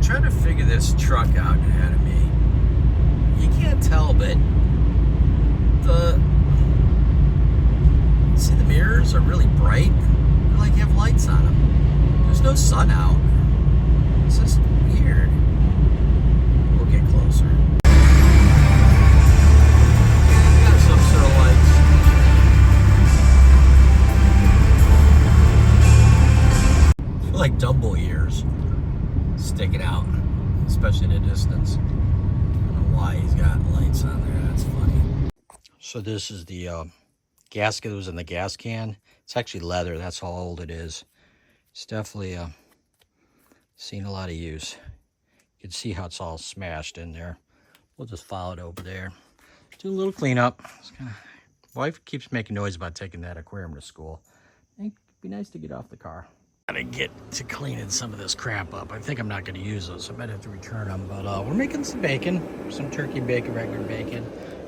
Trying to figure this truck out ahead of me. You can't tell, but see, the mirrors are really bright. They're like you have lights on them. There's no sun out. It's just weird. We'll get closer. Got some sort of lights. I feel like Dumbo ears sticking out, especially in the distance. I don't know why he's got lights on there. That's funny. So this is the gasket that was in the gas can. It's actually leather. That's how old it is. It's definitely seen a lot of use. You can see how it's all smashed in there. We'll just file it over there. Do a little cleanup. Wife keeps making noise about taking that aquarium to school. It'd be nice to get off the car. Gotta get to cleaning some of this crap up. I think I'm not gonna use those. I might have to return them. But we're making some bacon, some turkey bacon, regular bacon.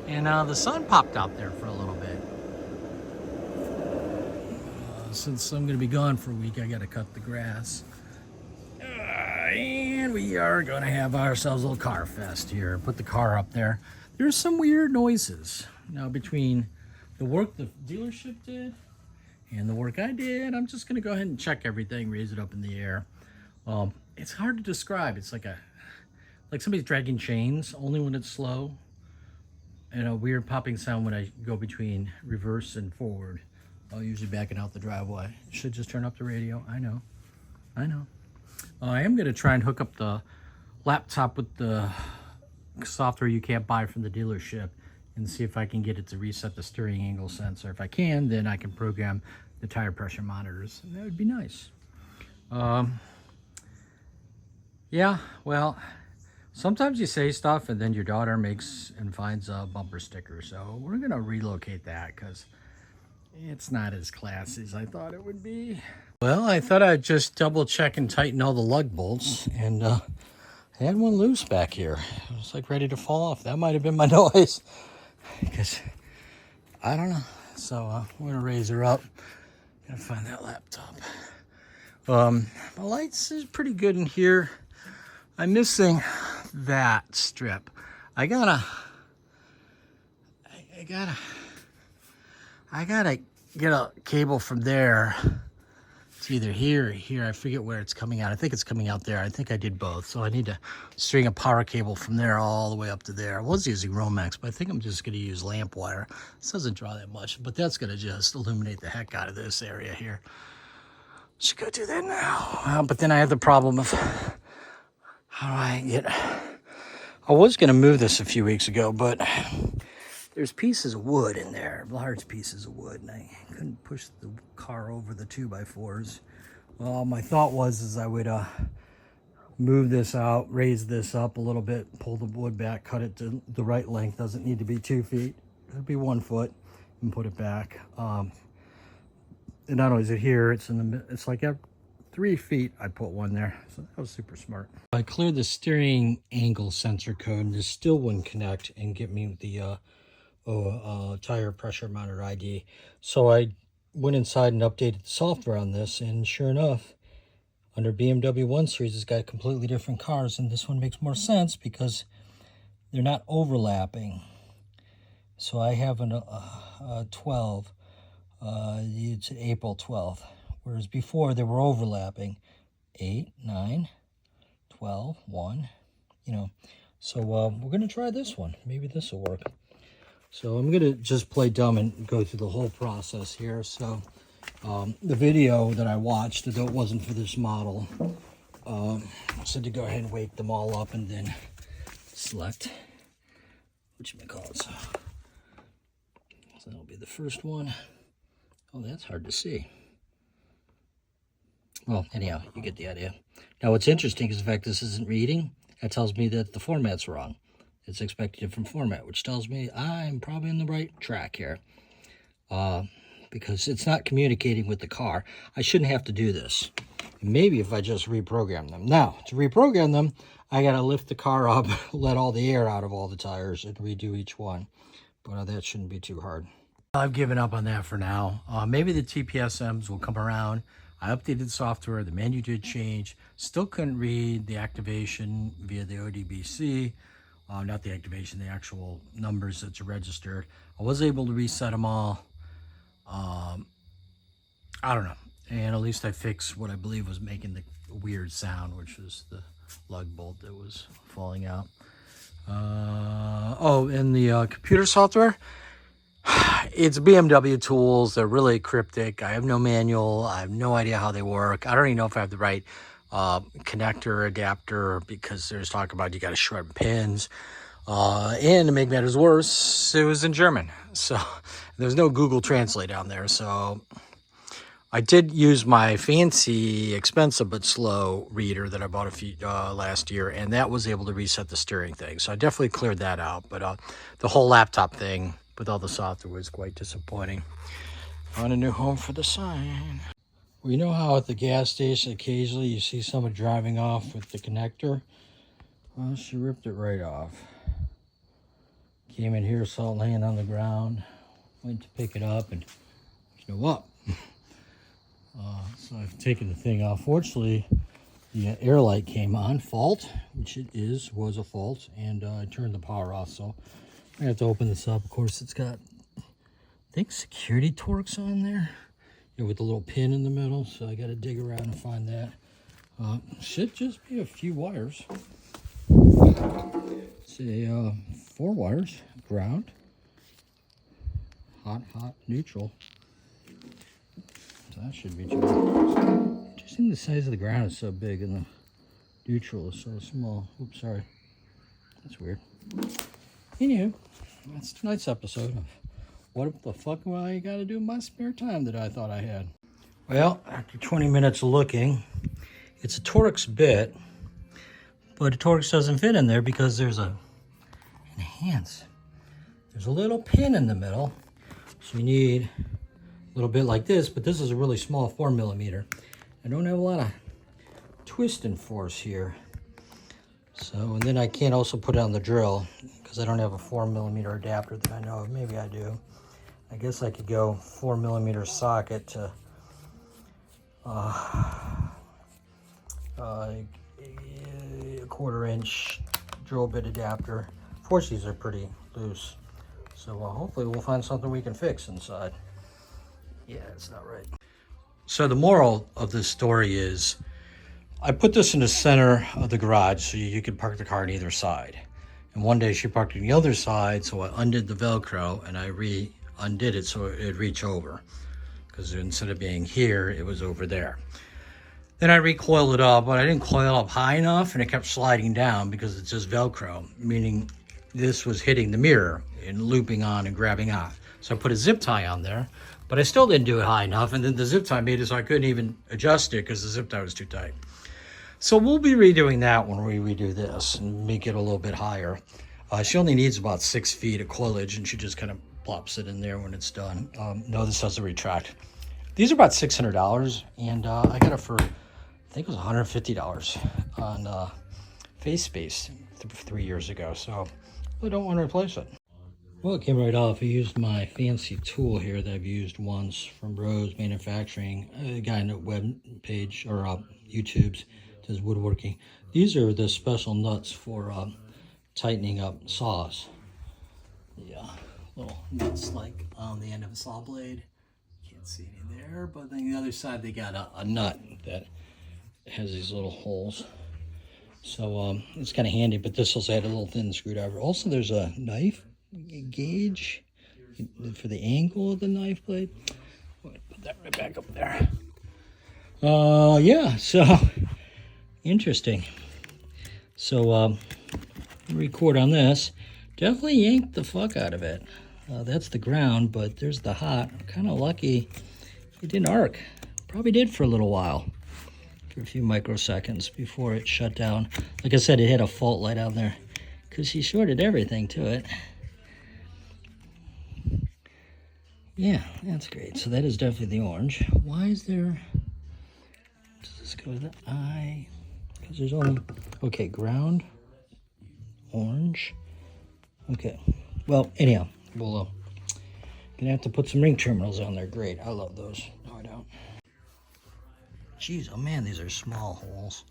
And the sun popped out there for a little bit. Since I'm gonna be gone for a week, I gotta cut the grass. And we are gonna have ourselves a little car fest here. Put the car up there. There's some weird noises. Now between the work the dealership did and the work I did, I'm just gonna go ahead and check everything, raise it up in the air. It's hard to describe. It's like somebody's dragging chains, only when it's slow, and a weird popping sound when I go between reverse and forward. I'll usually backing out the driveway. Should just turn up the radio. I know. I am gonna try and hook up the laptop with the software you can't buy from the dealership and see if I can get it to reset the steering angle sensor. If I can, then I can program the tire pressure monitors. And that would be nice. Yeah, well, sometimes you say stuff and then your daughter makes and finds a bumper sticker. So we're gonna relocate that because it's not as classy as I thought it would be. Well, I thought I'd just double check and tighten all the lug bolts, and I had one loose back here. It was like ready to fall off. That might have been my noise, because I don't know. So we're gonna raise her up. Gotta find that laptop. My lights is pretty good in here. I'm missing that strip. I gotta get a cable from there. It's either here or here. I forget where it's coming out. I think it's coming out there. I think I did both. So I need to string a power cable from there all the way up to there. I was using Romex, but I think I'm just going to use lamp wire. This doesn't draw that much, but that's going to just illuminate the heck out of this area here. Should go do that now. But then I have the problem of how do I get... I was going to move this a few weeks ago, but there's pieces of wood in there, large pieces of wood, and I couldn't push the car over the 2x4s. Well, my thought was I would move this out, raise this up a little bit, pull the wood back, cut it to the right length. Doesn't need to be 2 feet. It'll be 1 foot, and put it back. And not only is it here, it's like every 3 feet I put one there. So that was super smart. I cleared the steering angle sensor code, and this still wouldn't connect and get me the tire pressure monitor ID. So I went inside and updated the software on this, and sure enough, under BMW 1 Series, it's got completely different cars, and this one makes more sense because they're not overlapping. So I have a 12. It's April 12th. Whereas before they were overlapping. 8, 9, 12, 1, you know. So we're going to try this one. Maybe this will work. So I'm going to just play dumb and go through the whole process here. So the video that I watched, though it wasn't for this model, said to go ahead and wake them all up and then select whatchamacallit. So that'll be the first one. Oh, that's hard to see. Well, anyhow, you get the idea. Now, what's interesting is the fact this isn't reading. That tells me that the format's wrong. It's expecting a different format, which tells me I'm probably on the right track here. Because it's not communicating with the car. I shouldn't have to do this. Maybe if I just reprogram them. Now, to reprogram them, I got to lift the car up, let all the air out of all the tires, and redo each one. But that shouldn't be too hard. I've given up on that for now. Maybe the TPSMs will come around. I updated the software. The menu did change. Still couldn't read the activation via the ODBC. Not the activation, the actual numbers that's registered. I was able to reset them all. I don't know. And at least I fixed what I believe was making the weird sound, which was the lug bolt that was falling out. Oh, and the computer software, it's BMW tools. They're really cryptic. I have no manual. I have no idea how they work. I don't even know if I have the right connector adapter, because there's talk about you got to shred pins. And to make matters worse, it was in German. So there's no Google Translate down there. So I did use my fancy, expensive but slow reader that I bought last year, and that was able to reset the steering thing. So I definitely cleared that out. But the whole laptop thing with all the software was quite disappointing. On a new home for the sign. Well, you know how at the gas station occasionally you see someone driving off with the connector? Well, she ripped it right off. Came in here, saw it laying on the ground, went to pick it up, and there's no up. So I've taken the thing off. Fortunately, the air light came on, fault, which it was a fault, and I turned the power off. So I have to open this up. Of course, it's got, I think, security Torx on there, with the little pin in the middle. So I got to dig around and find that. Should just be a few wires. Say 4 wires, ground, hot, neutral. So that should be too bad. Interesting, the size of the ground is so big and the neutral is so small. Oops, sorry. That's weird. Anywho, that's tonight's episode of what the fuck do I got to do in my spare time that I thought I had. Well, after 20 minutes of looking, it's a Torx bit, but the Torx doesn't fit in there because there's a enhance. There's a little pin in the middle, so you need a little bit like this, but this is a really small 4mm. I don't have a lot of twisting force here. So, and then I can't also put it on the drill because I don't have a 4mm adapter that I know of. Maybe I do. I guess I could go 4mm socket to a 1/4" drill bit adapter. Of course, these are pretty loose. So hopefully we'll find something we can fix inside. Yeah, it's not right. So the moral of this story is, I put this in the center of the garage so you could park the car on either side. And one day she parked on the other side, so I undid the Velcro and I undid it so it'd reach over. Because instead of being here, it was over there. Then I recoiled it up, but I didn't coil up high enough and it kept sliding down because it's just Velcro, meaning this was hitting the mirror and looping on and grabbing on. So I put a zip tie on there, but I still didn't do it high enough, and then the zip tie made it so I couldn't even adjust it because the zip tie was too tight. So we'll be redoing that when we redo this and make it a little bit higher. She only needs about 6 feet of coilage, and she just kind of plops it in there when it's done. No, this doesn't retract. These are about $600, and I got it for, I think it was $150 on Face Space 3 years ago, so I don't want to replace it. Well, it came right off. I used my fancy tool here that I've used once from Rose Manufacturing. A guy on the web page, or YouTube's, does woodworking. These are the special nuts for tightening up saws. Yeah, little nuts like on the end of a saw blade. Can't see any there, but then the other side they got a nut that has these little holes. So it's kind of handy, but this also had a little thin screwdriver. Also, there's a knife gauge for the angle of the knife blade. I'm going to put that right back up there. Yeah, so interesting. So record on this. Definitely yanked the fuck out of it. That's the ground, but there's the hot. I'm kind of lucky it didn't arc. Probably did for a little while, for a few microseconds before it shut down. Like I said, it had a fault light on there because he shorted everything to it. Yeah, that's great. So that is definitely the orange. Why is there... Does this go to the eye? Because there's only... Okay, ground, orange. Okay. Well, anyhow, we'll gonna have to put some ring terminals on there. Great. I love those. No, I don't. Jeez, oh man, these are small holes.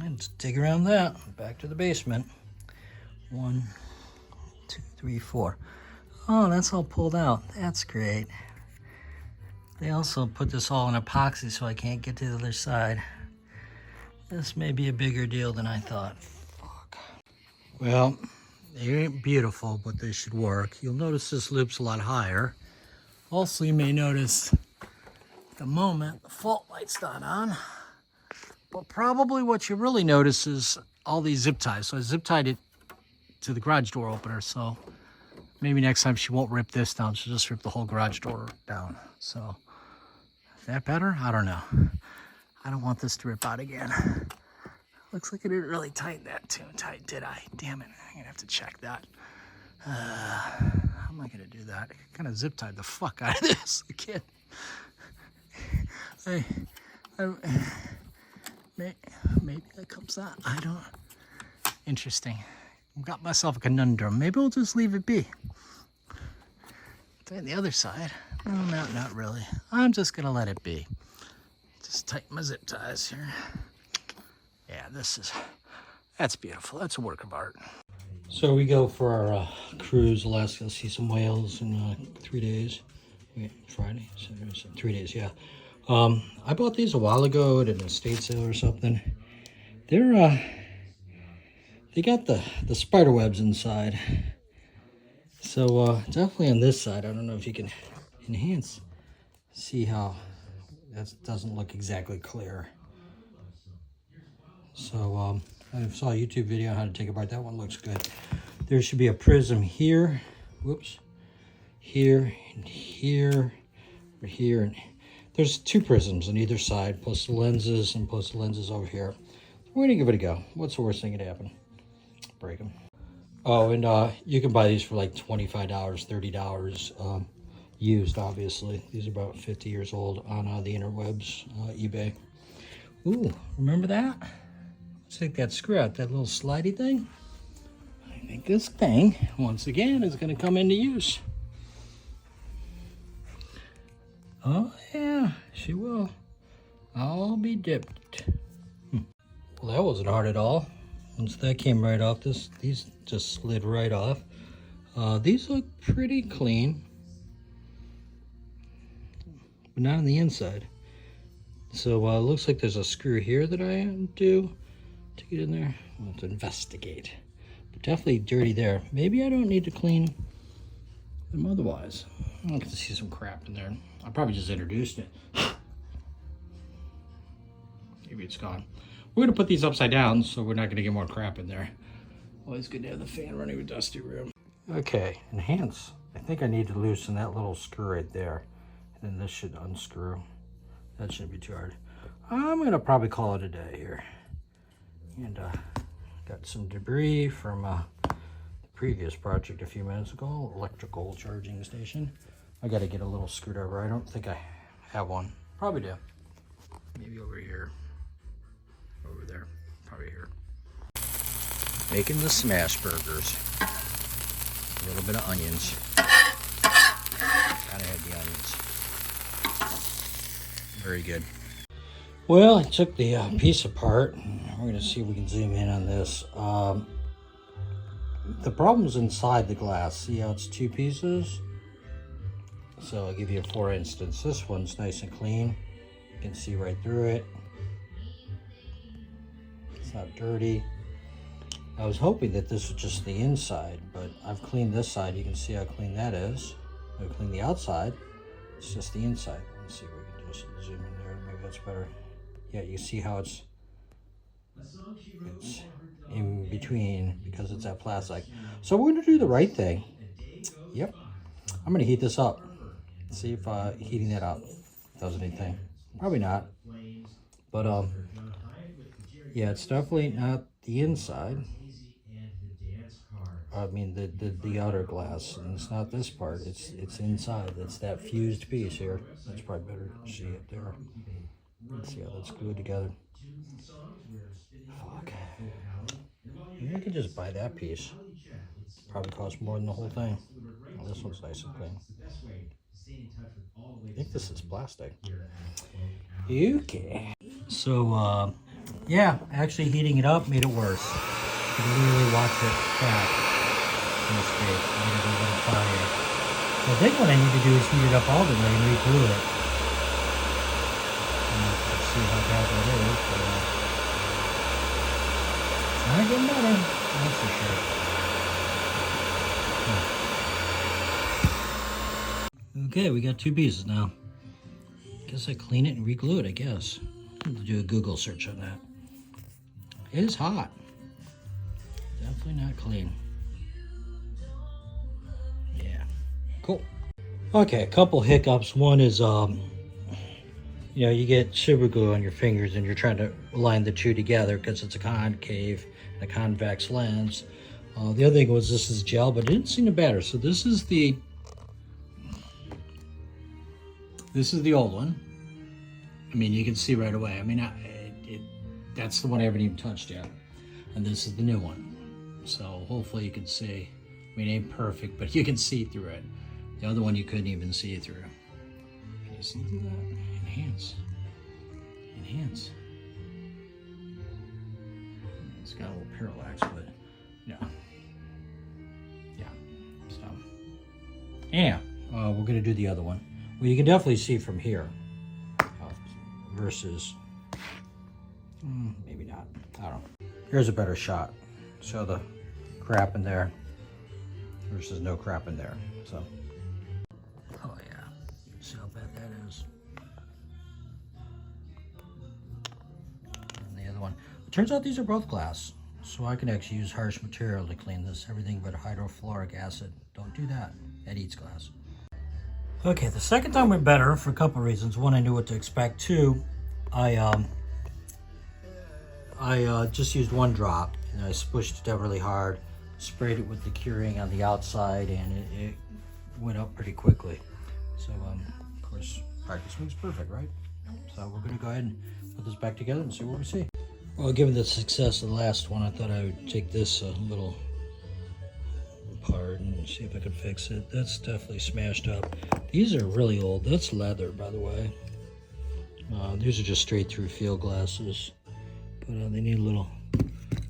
Let's dig around that. Back to the basement. 1, 2, 3, 4. Oh, that's all pulled out. That's great. They also put this all in epoxy so I can't get to the other side. This may be a bigger deal than I thought. Fuck. Well, they ain't beautiful, but they should work. You'll notice this loop's a lot higher. Also, you may notice at the moment the fault light's not on. But probably what you really notice is all these zip ties. So I zip tied it to the garage door opener, so maybe next time she won't rip this down. She'll just rip the whole garage door down. So, is that better? I don't know. I don't want this to rip out again. Looks like I didn't really tighten that too tight, did I? Damn it. I'm going to have to check that. How am I going to do that? I kind of zip tied the fuck out of this. I can't. Maybe that comes out. I don't. Interesting. I've got myself a conundrum. Maybe we'll just leave it be. Tighten the other side. No, not really. I'm just going to let it be. Just tighten my zip ties here. Yeah, that's beautiful. That's a work of art. So we go for our cruise, Alaska, see some whales in 3 days. Wait, Friday? Saturday, 3 days, yeah. I bought these a while ago at an estate sale or something. They're, they got the spider webs inside. So definitely on this side, I don't know if you can enhance. See how that doesn't look exactly clear. So I saw a YouTube video on how to take apart. That one looks good. There should be a prism here. Whoops. Here and here. Or here. And there's 2 prisms on either side, plus the lenses and plus the lenses over here. We're going to give it a go. What's the worst thing that could happen? Break them. Oh, and you can buy these for like $25, $30 used, obviously. These are about 50 years old on the interwebs, eBay. Ooh, remember that? Let's take that screw out, that little slidey thing. I think this thing, once again, is going to come into use. Oh, yeah, she will. I'll be dipped. Well, that wasn't hard at all. Once that came right off, these just slid right off. These look pretty clean, but not on the inside. So it looks like there's a screw here that I do to get in there. We'll have to investigate. But definitely dirty there. Maybe I don't need to clean them otherwise. I can see some crap in there. I probably just introduced it. Maybe it's gone. We're going to put these upside down so we're not going to get more crap in there. Always good to have the fan running with dusty room. Okay, enhance. I think I need to loosen that little screw right there. And then this should unscrew. That shouldn't be too hard. I'm going to probably call it a day here. And got some debris from the previous project a few minutes ago. Electrical charging station. I got to get a little screwdriver. I don't think I have one. Probably do. Maybe over here. Over there. Probably here. Making the smash burgers. A little bit of onions. Gotta have the onions. Very good. Well, I took the piece apart. We're going to see if we can zoom in on this. the problem's inside the glass. See how it's two pieces? So I'll give you for instance, this one's nice and clean. You can see right through it. It's not dirty. I was hoping that this was just the inside, but I've cleaned this side. You can see how clean that is. I've cleaned the outside. It's just the inside. Let's see if we can just zoom in there. Maybe that's better. Yeah, you see how it's in between because it's that plastic. So we're going to do the right thing. Yep. I'm going to heat this up. See if heating that up does anything. Probably not. But yeah, it's definitely not the inside. I mean the outer glass, and it's not this part. It's inside. It's that fused piece here. That's probably better to see it there. Let's see how that's glued together. Fuck. You can just buy that piece. Probably costs more than the whole thing. Oh, this one's nice and clean. I think this is plastic. Okay. So, yeah, actually heating it up made it worse. You can literally watch it crack in the state. I'm going to go a little fire. So I think what I need to do is heat it up all the way and re-glue it. Let's see how bad that is. It's not getting better, that's for sure. Okay, we got two pieces now. Guess I clean it and re-glue it, I guess. I'll do a Google search on that. It is hot. Definitely not clean. Yeah, cool. Okay, a couple hiccups. One is, you know, you get super glue on your fingers and you're trying to align the two together because it's a concave and a convex lens. The other thing was this is gel, but it didn't seem to matter. So this is the old one. I mean, you can see right away. I mean, that's the one I haven't even touched yet. And this is the new one. So hopefully you can see. I mean, it ain't perfect, but you can see through it. The other one you couldn't even see through. Can you see through that? Enhance. Enhance. It's got a little parallax, but yeah. Yeah. So, yeah. We're going to do the other one. Well, you can definitely see from here versus maybe not. I don't know. Here's a better shot. Show the crap in there versus no crap in there. So, oh yeah, see how bad that is. And the other one. It turns out these are both glass, so I can actually use harsh material to clean this. Everything but hydrofluoric acid. Don't do that. That eats glass. Okay, the second time went better for a couple reasons. One, I knew what to expect. Two, I just used one drop and I spushed it up really hard, sprayed it with the curing on the outside, and it went up pretty quickly. So, of course, practice makes perfect, right? So we're gonna go ahead and put this back together and see what we see. Well, given the success of the last one, I thought I would take this little apart and see if I could fix it. That's definitely smashed up. These are really old. That's leather, by the way. These are just straight through field glasses, but they need a little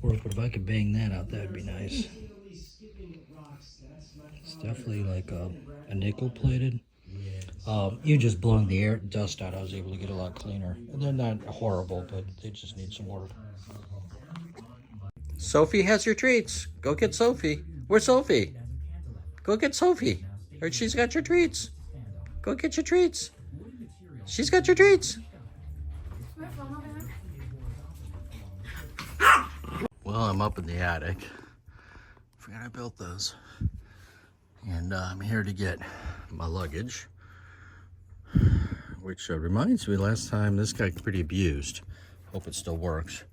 work. But if I could bang that out, that'd be nice. It's definitely like a nickel plated. You just blowing the air dust out, I was able to get a lot cleaner. And they're not horrible, but they just need some work. Sophie has your treats. Go get Sophie. Where's Sophie? Go get Sophie. Or she's got your treats. Go get your treats. She's got your treats. Well, I'm up in the attic. Forgot I built those. And I'm here to get my luggage. Which reminds me, last time this got pretty abused. Hope it still works.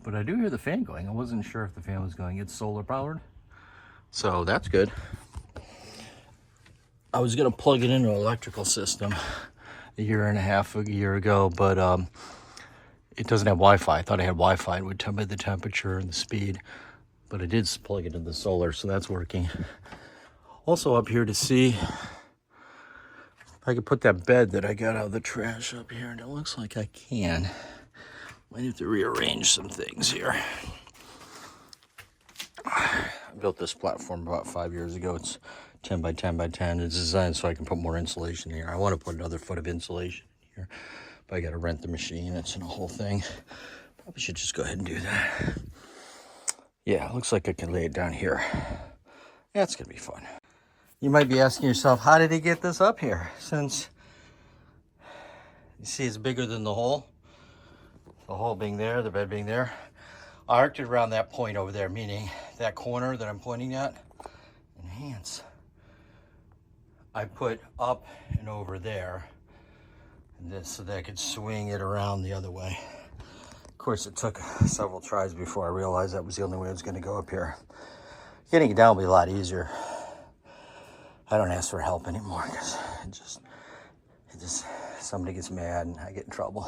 But I do hear the fan going. I wasn't sure if the fan was going. It's solar powered. So that's good. I was going to plug it into an electrical system a year ago, but it doesn't have Wi-Fi. I thought I had Wi-Fi. It would tell me the temperature and the speed. But I did plug it into the solar, so that's working. Also up here to see if I could put that bed that I got out of the trash up here, and it looks like I can. Might have to rearrange some things here. I built this platform about 5 years ago. It's 10 by 10 by 10. It's designed so I can put more insulation here. I want to put another foot of insulation here, but I got to rent the machine. It's in a whole thing. Probably should just go ahead and do that. Yeah, it looks like I can lay it down here. Yeah, it's going to be fun. You might be asking yourself, how did he get this up here? Since you see it's bigger than the hole being there, the bed being there. I arced it around that point over there, meaning that corner that I'm pointing at. Enhance. I put up and over there, and this so that I could swing it around the other way. Of course, it took several tries before I realized that was the only way it was going to go up here. Getting it down will be a lot easier. I don't ask for help anymore because it just somebody gets mad and I get in trouble.